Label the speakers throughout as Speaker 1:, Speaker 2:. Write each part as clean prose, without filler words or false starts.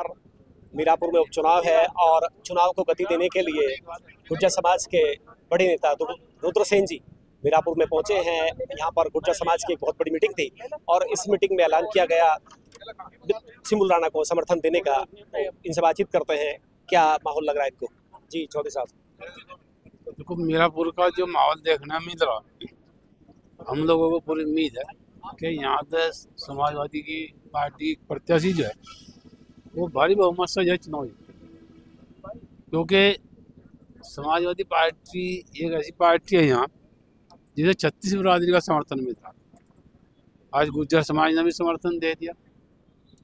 Speaker 1: बार मीरापुर में उपचुनाव है और चुनाव को गति देने के लिए गुर्जर समाज के बड़े नेता रुद्रसेन जी मीरापुर में पहुंचे हैं। यहाँ पर गुर्जर समाज की एक बहुत बड़ी मीटिंग थी और इस मीटिंग में ऐलान किया गया सिमुल राणा को समर्थन देने का। तो इनसे बातचीत करते हैं, क्या माहौल लग रहा है इनको? जी चौधरी साहब।
Speaker 2: देखो, मीरापुर का जो माहौल देखने मिल रहा, हम लोगों को पूरी उम्मीद है कि यहाँ से समाजवादी की पार्टी प्रत्याशी जो है वो भारी बहुमत से जो चुनाव, क्योंकि समाजवादी पार्टी एक ऐसी पार्टी है यहाँ जिसे 36 बिरादरी का समर्थन मिल रहा। आज गुर्जर समाज ने भी समर्थन दे दिया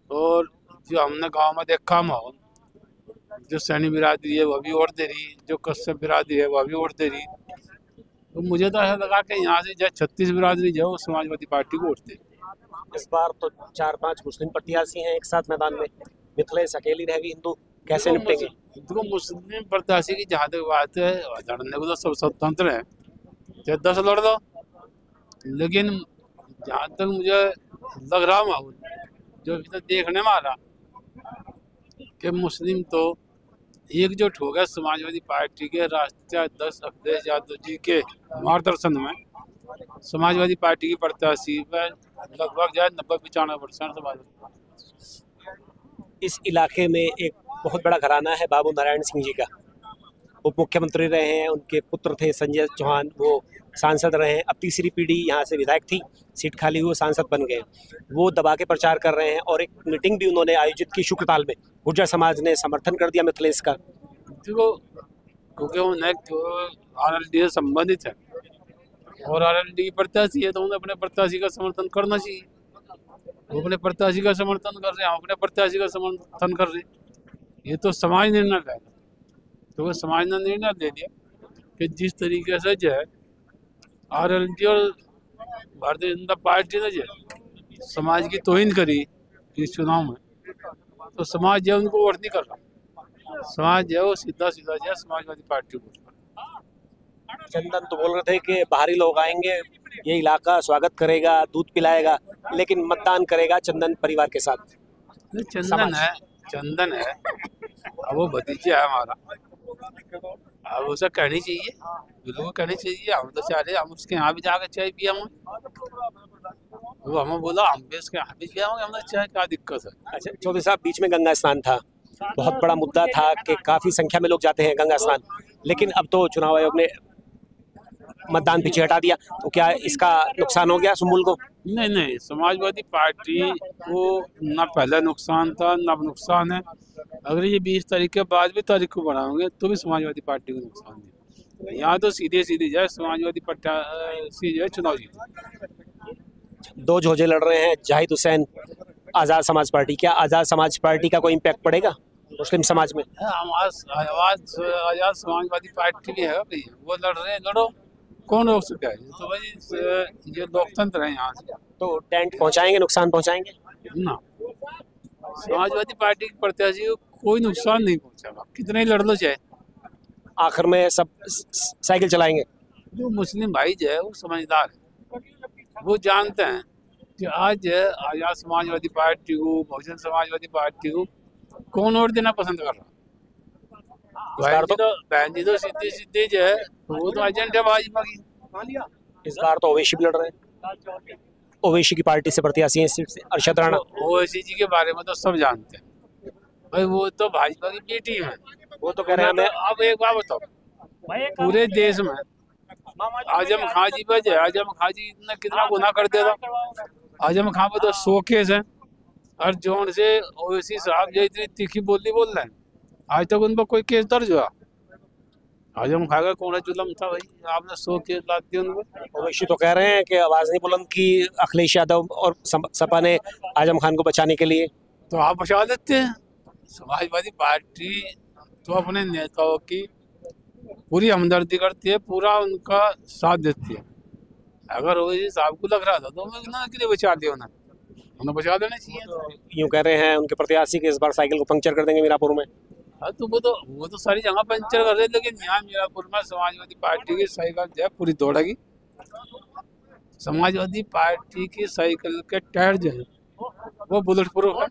Speaker 2: और जो हमने गांव में देखा माहौल, जो सैनी बिरादरी है वह भी वोट दे रही, जो कश्यप बिरादरी है वह भी वोट दे रही। तो मुझे तो ऐसा लगा कि यहाँ से जो 36 बिरादरी जो है वो समाजवादी पार्टी को वोट दे।
Speaker 1: इस बार तो 4-5 मुस्लिम प्रत्याशी हैं एक साथ मैदान में, मिथिलेश अकेली रहेगी, हिंदू कैसे निपटेंगे?
Speaker 2: देखो, मुस्लिम प्रत्याशी की जहाँ तक बात है, लड़ने को तो सब स्वतंत्र है, चाहे 10 लड़ दो, लेकिन जहाँ तक मुझे लग रहा माहौल जो अभी तक देखने में आ रहा कि मुस्लिम तो एकजुट हो गए समाजवादी पार्टी के राष्ट्रीय अध्यक्ष अखिलेश यादव जी के मार्गदर्शन में। समाजवादी पार्टी की प्रत्याशी लगभग 90-95% समाजवादी।
Speaker 1: इस इलाके में एक बहुत बड़ा घराना है बाबू नारायण सिंह जी का, उप मुख्यमंत्री रहे हैं, उनके पुत्र थे संजय चौहान, वो सांसद रहे हैं। अब तीसरी पीढ़ी यहाँ से विधायक थी, सीट खाली हुई, सांसद बन गए। वो दबा के प्रचार कर रहे हैं और एक मीटिंग भी उन्होंने आयोजित की शुक्रताल में। गुर्जर समाज ने समर्थन कर दिया मिथिलेश का।
Speaker 2: देखो, क्योंकि उन्हें RLD से संबंधित है और RLD प्रत्याशी है तो उन्हें अपने प्रत्याशी का समर्थन करना चाहिए। वो अपने प्रत्याशी का समर्थन कर रहे हैं, हम अपने प्रत्याशी का समर्थन कर रहे हैं। ये तो समाज निर्णय लेगा। तो वो समाज ने निर्णय ले लिया कि जिस तरीके से जो है RLD और भारतीय जनता पार्टी ने जो समाज की तौहीन करी इस चुनाव में, तो समाज जो उनको वोट नहीं कर रहा। समाज जो है वो सीधा जो है समाजवादी पार्टी को।
Speaker 1: चंदन तो बोल रहे थे कि बाहरी लोग आएंगे, ये इलाका स्वागत करेगा, दूध पिलाएगा, लेकिन मतदान करेगा चंदन परिवार के साथ।
Speaker 2: चंदन है, अब वो भतीजा है हमारा, अब उसे कहनी चाहिए, बिल्कुल कहनी चाहिए। हम तो चाह रहे हम उसके यहाँ भी जाकर चाय पिया, वो हमें बोला हम भी उसके यहाँ भी पिया, हमें चाय क्या दिक्कत है।
Speaker 1: अच्छा चौधरी साहब, बीच में गंगा स्नान था, बहुत बड़ा मुद्दा था कि काफी संख्या में लोग जाते हैं गंगा स्नान, लेकिन अब तो चुनाव आयोग ने मतदान पीछे हटा दिया, तो क्या इसका नुकसान हो गया सुमुल को?
Speaker 2: नहीं, समाजवादी पार्टी को ना पहले नुकसान था ना नुकसान है। अगर ये 20 तारीख के बाद भी तारीख को बढ़ाओगे तो भी समाजवादी पार्टी को नुकसान है। यहाँ तो सीधे जो है समाजवादी प्रत्याशी जो है चुनाव जीते।
Speaker 1: 2 जोजे लड़ रहे हैं, जाहिद हुसैन, आज़ाद समाज पार्टी। क्या आज़ाद समाज पार्टी का कोई इम्पैक्ट पड़ेगा मुस्लिम समाज में?
Speaker 2: आज़ाद समाजवादी पार्टी भी है भाई, वो लड़ रहे हैं, लड़ो, कौन रोक सकता है? तो भाई ये लोकतंत्र है यहाँ से।
Speaker 1: तो टेंट पहुँचाएंगे, नुकसान पहुँचाएंगे
Speaker 2: ना? समाजवादी पार्टी के प्रत्याशी को कोई नुकसान नहीं पहुँचेगा, कितने ही लड़ लो चाहे।
Speaker 1: आखिर में सब साइकिल चलाएंगे।
Speaker 2: जो मुस्लिम भाई जो है वो समझदार है, वो जानते हैं कि आज आज़ाद समाजवादी पार्टी को, बहुजन समाजवादी पार्टी को कौन वोट देना पसंद कर रहा। बहन जी तो सीधे जो है वो तो एजेंट है भाजपा की।
Speaker 1: इस बार तो ओवैसी भी लड़ रहे हैं, ओवैसी की पार्टी से प्रत्याशी है इस सीट से अरशद राणा।
Speaker 2: ओवैसी जी के बारे में तो सब जानते हैं भाई, वो तो भाजपा की बी टीम है। वो तो कह रहे हैं। अब एक बात बताओ, पूरे देश में आजम खां जी पर, आजम खां जी ने कितना गुनाह कर दिया था। आजम खां पर तो 100 केस है, हर जोन से ओवैसी साहब जो इतनी तीखी बोली बोल रहे हैं, आज तक उन पर कोई केस दर्ज हुआ? आजम खां का कौन जुल्म था भाई, आपने 100 केस लाद दिए उन पर।
Speaker 1: ओवैसी तो कह रहे हैं कि आवाज नहीं बुलंद की अखिलेश यादव और सपा ने आजम खान को बचाने के लिए।
Speaker 2: तो आप बचा देते हैं। समाजवादी पार्टी तो अपने नेताओं की पूरी हमदर्दी करती है, पूरा उनका साथ देती है। अगर ओवैसी साहब को लग रहा था तो उन्होंने के लिए बचा दिया, उन्हें बचा देना चाहिए।
Speaker 1: यूँ कह रहे हैं उनके प्रत्याशी कि इस बार साइकिल को पंक्चर कर देंगे मीरापुर में।
Speaker 2: हाँ, तो वो तो सारी जगह पंचर कर रहे, लेकिन यहाँ मीरापुर में समाजवादी पार्टी की साइकिल जो है पूरी दौड़ेगी। समाजवादी पार्टी की साइकिल के टायर जो है वो बुलेट प्रूफ है।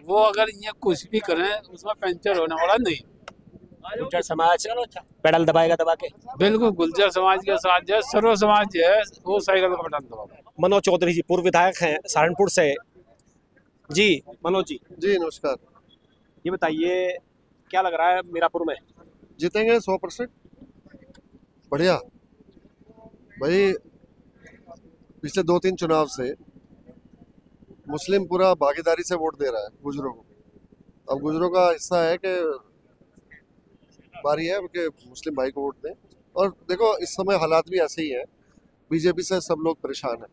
Speaker 2: वो अगर ये कुछ भी करें उसमें पंचर होने वाला नहीं।
Speaker 1: गुर्जर समाज पेडल दबाएगा दबा के।
Speaker 2: बिल्कुल गुर्जर समाज के साथ जो सर्व समाज है वो साइकिल का बटन दबाओ।
Speaker 1: मनोज चौधरी जी पूर्व विधायक हैं सहारनपुर से। जी मनोज जी,
Speaker 3: जी नमस्कार।
Speaker 1: ये बताइए क्या लग रहा है मीरापुर में?
Speaker 3: जीतेंगे 100%। बढ़िया भाई, पिछले 2-3 चुनाव से मुस्लिम पूरा भागीदारी से वोट दे रहा है गुजरों को। अब गुजरों का हिस्सा है कि बारी है कि मुस्लिम भाई को वोट दें। और देखो इस समय हालात भी ऐसे ही हैं, बीजेपी से सब लोग परेशान हैं।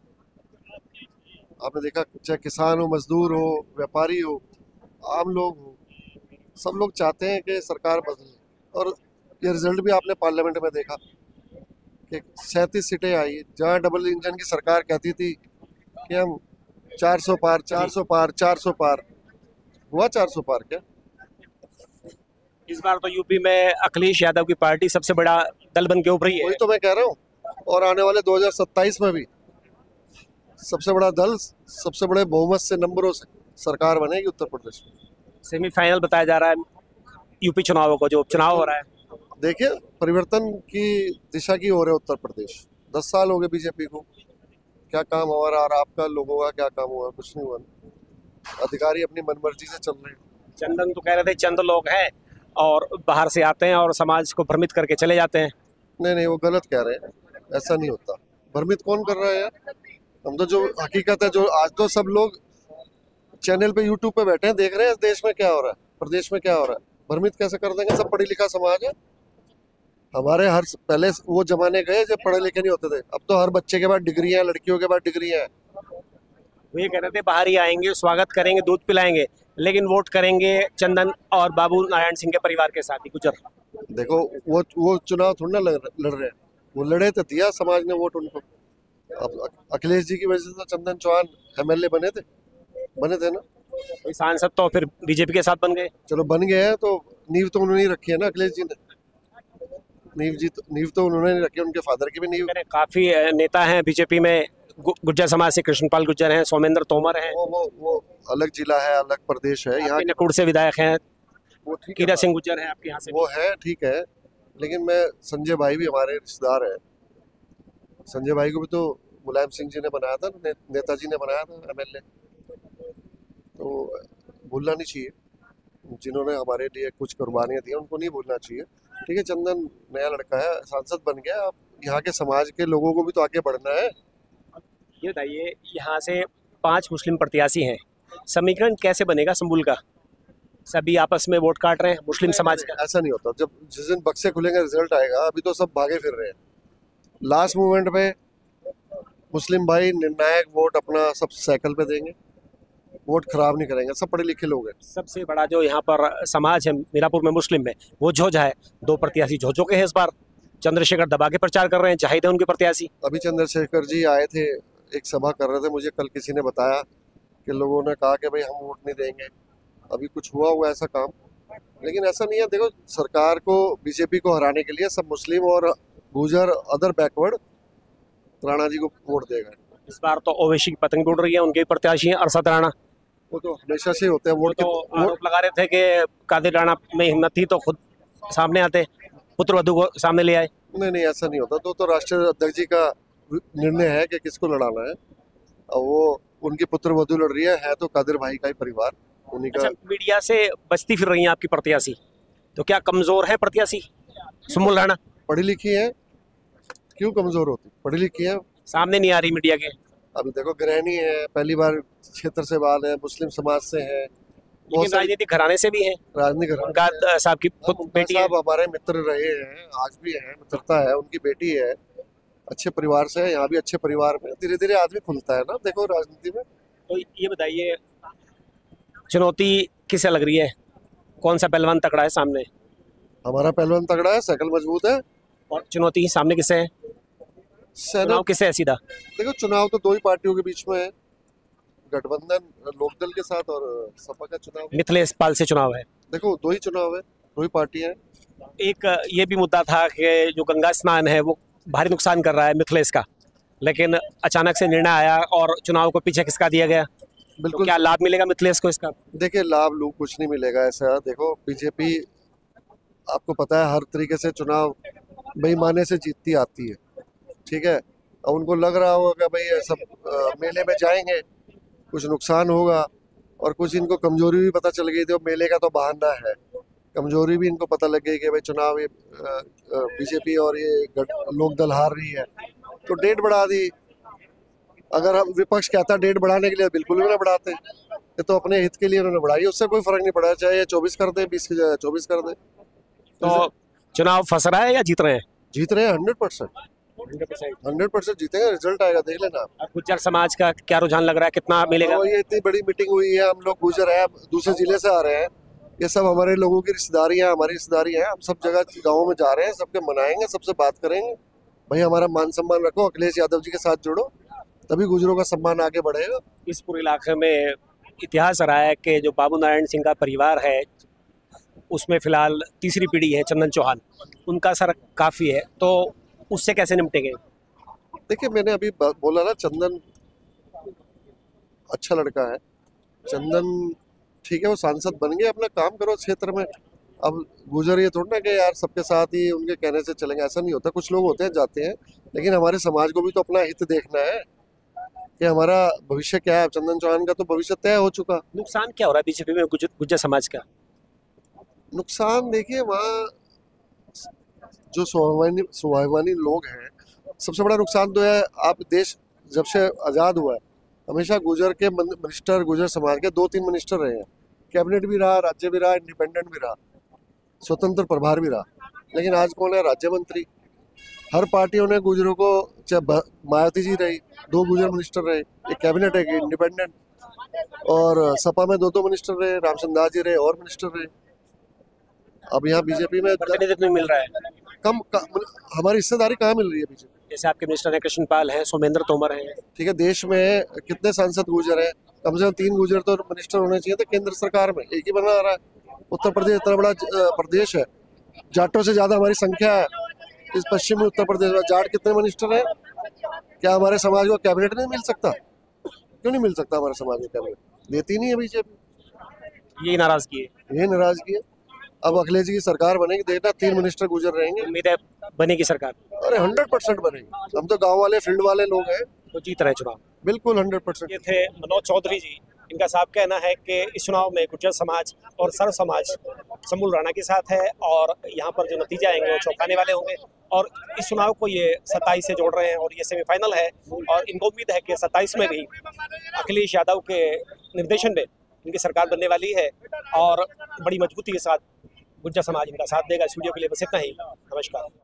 Speaker 3: आपने देखा चाहे किसान हो, मजदूर हो, व्यापारी हो, आम लोग हो, सब लोग चाहते हैं कि सरकार बदले। और ये रिजल्ट भी आपने पार्लियामेंट में देखा कि 37 सीटें आई, जहाँ डबल इंजन की सरकार कहती थी कि हम 400 पार 400 पार 400 पार, हुआ 400 पार क्या?
Speaker 1: इस बार तो यूपी में अखिलेश यादव की पार्टी सबसे बड़ा दल बन के उभरी है।
Speaker 3: वही तो मैं कह रहा हूँ। और आने वाले 2027 में भी सबसे बड़ा दल, सबसे बड़े बहुमत से नंबरों से सरकार बनेगी उत्तर प्रदेश में।
Speaker 1: सेमीफाइनल बताया जा रहा है यूपी चुनावों को, जो उपचुनाव हो रहा है।
Speaker 3: देखिए परिवर्तन की दिशा की ओर है उत्तर प्रदेश। 10 साल हो गए बीजेपी को, क्या काम हुआ और आपका लोगों का क्या काम हुआ? कुछ नहीं हुआ। अधिकारी अपनी मनमर्जी से चल रहे हैं।
Speaker 1: चंदन तो कह रहे थे चंद लोग हैं और बाहर से आते हैं और समाज को भ्रमित करके चले जाते हैं।
Speaker 3: नहीं, वो गलत कह रहे हैं, ऐसा नहीं होता। भ्रमित कौन कर रहा है यार? हम तो जो हकीकत है, जो आज तो सब लोग चैनल पे यूट्यूब पे बैठे हैं, देख रहे हैं देश में क्या हो रहा है, प्रदेश में क्या हो रहा है। भ्रमित कैसे कर देंगे? सब पढ़ी लिखा समाज है हमारे। हर पहले वो जमाने गए जब पढ़े लिखे नहीं होते थे। अब तो हर बच्चे के बाद डिग्रियां, लड़कियों के बाद डिग्रियां हैं।
Speaker 1: वो ये कह रहे थे बाहर ही आएंगे, स्वागत करेंगे, दूध पिलाएंगे, लेकिन वोट करेंगे चंदन और बाबू नारायण सिंह के परिवार के साथ ही। गुजर
Speaker 3: देखो वो चुनाव थोड़ा ना लड़ रहे हैं, वो लड़े तो दिया समाज ने वोट उनको। अब अखिलेश जी की वजह से तो चंदन चौहान MLA बने थे ना।
Speaker 1: सांसद तो फिर बीजेपी के साथ बन गए।
Speaker 3: चलो बन गए हैं तो नींव तो उन्होंने ही रखी है ना, अखिलेश जी ने। नींव तो उन्होंने नहीं रखी, उनके फादर की भी नींव।
Speaker 1: काफी नेता हैं बीजेपी में, गुर्जर समाज से कृष्णपाल गुर्जर हैं, सौमेंद्र तोमर हैं।
Speaker 3: वो अलग जिला है, अलग प्रदेश है। यहाँ
Speaker 1: नकुड़ से विधायक हैं,
Speaker 3: वो ठीक
Speaker 1: कीरा सिंह गुर्जर हैं आपके यहाँ से।
Speaker 3: वो है ठीक है, लेकिन मैं संजय भाई भी हमारे रिश्तेदार है। संजय भाई को भी तो मुलायम सिंह जी ने बनाया था, नेताजी ने बनाया था MLA। तो भूलना नहीं चाहिए, जिन्होंने हमारे लिए कुछ कुर्बानियां दी उनको नहीं भूलना चाहिए। ठीक है, चंदन नया लड़का है, सांसद बन गया। अब यहाँ के समाज के लोगों को भी तो आगे बढ़ना है।
Speaker 1: ये बताइए, यहाँ से 5 मुस्लिम प्रत्याशी हैं, समीकरण कैसे बनेगा संबुल का? सभी आपस में वोट काट रहे हैं मुस्लिम समाज का।
Speaker 3: ऐसा नहीं होता। जब जिस दिन बक्से खुलेंगे रिजल्ट आएगा। अभी तो सब भागे फिर रहे हैं। लास्ट मोमेंट पे मुस्लिम भाई निर्णायक वोट अपना सब साइकिल पे देंगे, वोट खराब नहीं करेंगे। सब पढ़े लिखे लोग हैं।
Speaker 1: सबसे बड़ा जो यहाँ पर समाज है मीरापुर में मुस्लिम में, वो झोझा है। 2 प्रत्याशी झोझों के हैं इस बार। चंद्रशेखर दबा के प्रचार कर रहे हैं, जाहिद है उनके प्रत्याशी।
Speaker 3: अभी चंद्रशेखर जी आए थे, एक सभा कर रहे थे, मुझे कल किसी ने बताया कि लोगों ने कहा कि भाई हम वोट नहीं देंगे। अभी कुछ हुआ ऐसा काम, लेकिन ऐसा नहीं है। देखो सरकार को, बीजेपी को हराने के लिए सब मुस्लिम और गुजर, अदर बैकवर्ड राणा जी को वोट देगा।
Speaker 1: इस बार तो ओवैसी की पतंग उड़ रही है, उनके प्रत्याशी हैं अरशद राणा।
Speaker 3: वो तो हमेशा से होते हैं। वोट
Speaker 1: तो आरोप लगा रहे थे कि कादिर राणा में हिम्मत थी तो खुद सामने आते, पुत्र वधू को सामने ले आए।
Speaker 3: नहीं, ऐसा नहीं होता। तो राष्ट्रीय अध्यक्ष जी का निर्णय है कि किसको लड़ाना है। और वो उनकी पुत्र वधू लड़ रही है तो कादिर भाई का ही परिवार, उन्हीं का।
Speaker 1: अच्छा, मीडिया से बचती फिर रही हैं आपकी प्रत्याशी, तो क्या कमजोर है प्रत्याशी सुमुल राणा?
Speaker 3: पढ़ी लिखी है, क्यों कमजोर होती? पढ़ी लिखी है, सामने
Speaker 1: नहीं आ रही मीडिया के।
Speaker 3: अभी देखो गृहिणी है, पहली बार क्षेत्र से बाल है, मुस्लिम समाज से है,
Speaker 1: लेकिन राजनीतिक घराने से भी है।
Speaker 3: राजनीतिक घराने
Speaker 1: उनका साहब की बेटी
Speaker 3: साहब हमारे मित्र रहे हैं, आज भी है, मित्रता है। उनकी बेटी है, अच्छे परिवार से है। यहाँ भी अच्छे परिवार में धीरे धीरे आदमी खुलता है ना, देखो राजनीति में।
Speaker 1: तो ये बताइए, चुनौती किसे लग रही है? कौन सा पहलवान तगड़ा है सामने?
Speaker 3: हमारा पहलवान तगड़ा है, साइकिल मजबूत है।
Speaker 1: और चुनौती सामने किसे है? चुनाव किसे है सीधा?
Speaker 3: देखो चुनाव तो 2 ही पार्टियों के बीच में है, गठबंधन लोकदल के साथ और सपा का चुनाव।
Speaker 1: मिथिलेश पाल से चुनाव है।
Speaker 3: देखो 2 ही चुनाव है, 2 ही पार्टियां हैं।
Speaker 1: एक ये भी मुद्दा था कि जो गंगा स्नान है वो भारी नुकसान कर रहा है मिथिलेश का, लेकिन अचानक से निर्णय आया और चुनाव को पीछे खिसका दिया गया। तो
Speaker 3: बिल्कुल।
Speaker 1: क्या लाभ मिलेगा मिथिलेश को इसका?
Speaker 3: देखिए, लाभ लूप कुछ नहीं मिलेगा ऐसा। देखो, बीजेपी आपको पता है हर तरीके से चुनाव बेईमाने से जीतती आती है, ठीक है। और उनको लग रहा होगा कि भाई ये सब मेले में जाएंगे, कुछ नुकसान होगा, और कुछ इनको कमजोरी भी पता चल गई थी। मेले का तो बहाना है, कमजोरी भी इनको पता लग गई कि भाई चुनाव ये बीजेपी और ये लोक दल हार रही है, तो डेट बढ़ा दी। अगर हम विपक्ष कहता डेट बढ़ाने के लिए, बिल्कुल भी ना बढ़ाते। ये तो अपने हित के लिए उन्होंने बढ़ाई, उससे कोई फर्क नहीं पड़ा, चाहे ये 24 कर दे, 20 की जगह 24 कर दे।
Speaker 1: तो चुनाव फंस रहा है या जीत रहे हैं?
Speaker 3: जीत रहे हैं 100%। 100% जीतेंगे, रिजल्ट आएगा, देख लेना आप।
Speaker 1: अब गुज्जर समाज का क्या रुझान लग रहा है, कितना मिलेगा?
Speaker 3: तो ये इतनी बड़ी मीटिंग हुई है, हम लोग गुजर है, दूसरे जिले से आ रहे हैं, ये सब हमारे लोगों की रिश्तेदारी है, हमारी रिश्तेदारी है। हम सब जगह गाँव में जा रहे हैं, सबके मनाएंगे, सबसे बात करेंगे। भाई हमारा मान सम्मान रखो, अखिलेश यादव जी के साथ जुड़ो, तभी गुजरों का सम्मान आगे बढ़ेगा।
Speaker 1: इस पूरे इलाके में इतिहास रहा है कि जो बाबू नारायण सिंह का परिवार है, उसमें फिलहाल तीसरी पीढ़ी है चंदन चौहान, उनका असर काफ़ी है, तो उससे कैसे निपटेंगे?
Speaker 3: देखिए, मैंने अभी बोला ना, चंदन अच्छा लड़का है, चंदन ठीक है, वो सांसद बन गए, अपना काम करो क्षेत्र में। अब गुजर ये थोड़ा ना कि यार सबके साथ ही उनके कहने से चलेंगे, ऐसा नहीं होता। कुछ लोग होते हैं, जाते हैं, लेकिन हमारे समाज को भी तो अपना हित देखना है कि हमारा भविष्य क्या है। चंदन चौहान का तो भविष्य तय हो चुका।
Speaker 1: नुकसान क्या हो रहा है बीजेपी में गुज्जर समाज का?
Speaker 3: नुकसान देखिए, वहाँ जो स्वाभिमानी लोग हैं, सबसे बड़ा नुकसान तो है, आप देश जब से आज़ाद हुआ है, हमेशा गुजर के मिनिस्टर, गुजर समाज के 2-3 मिनिस्टर रहे हैं। कैबिनेट भी रहा, राज्य भी रहा, इंडिपेंडेंट भी रहा, स्वतंत्र प्रभार भी रहा। लेकिन आज कौन है राज्य मंत्री? हर पार्टियों ने गुजरों को, चाहे मायावती जी रही, 2 गुजर मिनिस्टर रहे, एक कैबिनेट है, एक इंडिपेंडेंट, और सपा में 2 मिनिस्टर रहे, रामचंद्र दास जी रहे और मिनिस्टर रहे। अब यहाँ बीजेपी में
Speaker 1: प्रतिनिधित्व नहीं मिल रहा है।
Speaker 3: हमारी हिस्सेदारी कहाँ मिल रही है बीजेपी?
Speaker 1: जैसे आपके मिनिस्टर हैं कृष्णपाल हैं, सोमेंद्र तोमर हैं,
Speaker 3: ठीक है, देश में कितने सांसद गुजर हैं? कम से कम 3 गुजर तो मिनिस्टर होने चाहिए थे केंद्र सरकार में, एक ही बना रहा है। उत्तर प्रदेश इतना बड़ा प्रदेश है, जाटों से ज्यादा हमारी संख्या है इस पश्चिमी उत्तर प्रदेश में। जाट कितने मिनिस्टर हैं? क्या हमारे समाज को कैबिनेट नहीं मिल सकता? क्यों नहीं मिल सकता हमारे समाज में कैबिनेट? देती नहीं है बीजेपी,
Speaker 1: यही नाराजगी है।
Speaker 3: ये नाराजगी है। अब अखिलेश जी की सरकार बनेगी, देखना 3 मिनिस्टर गुजर रहेंगे।
Speaker 1: उम्मीद है बनेगी सरकार।
Speaker 3: अरे 100% बनेगी। हम तो गांव वाले, फील्ड वाले लोग हैं,
Speaker 1: तो जीत रहे चुनाव।
Speaker 3: बिल्कुल 100%।
Speaker 1: ये थे मनोज चौधरी जी। इनका साफ कहना है कि इस चुनाव में गुज्जर समाज और सर्व समाज समूल राणा के साथ है, और यहाँ पर जो नतीजे आएंगे वो चौंकाने वाले होंगे। और इस चुनाव को ये 27 से जोड़ रहे हैं, और ये सेमीफाइनल है, और इनको उम्मीद है कि 27 में भी अखिलेश यादव के निर्देशन में इनकी सरकार बनने वाली है, और बड़ी मजबूती के साथ गुज्जर समाज इनका साथ देगा। इस वीडियो के लिए बस इतना ही। नमस्कार।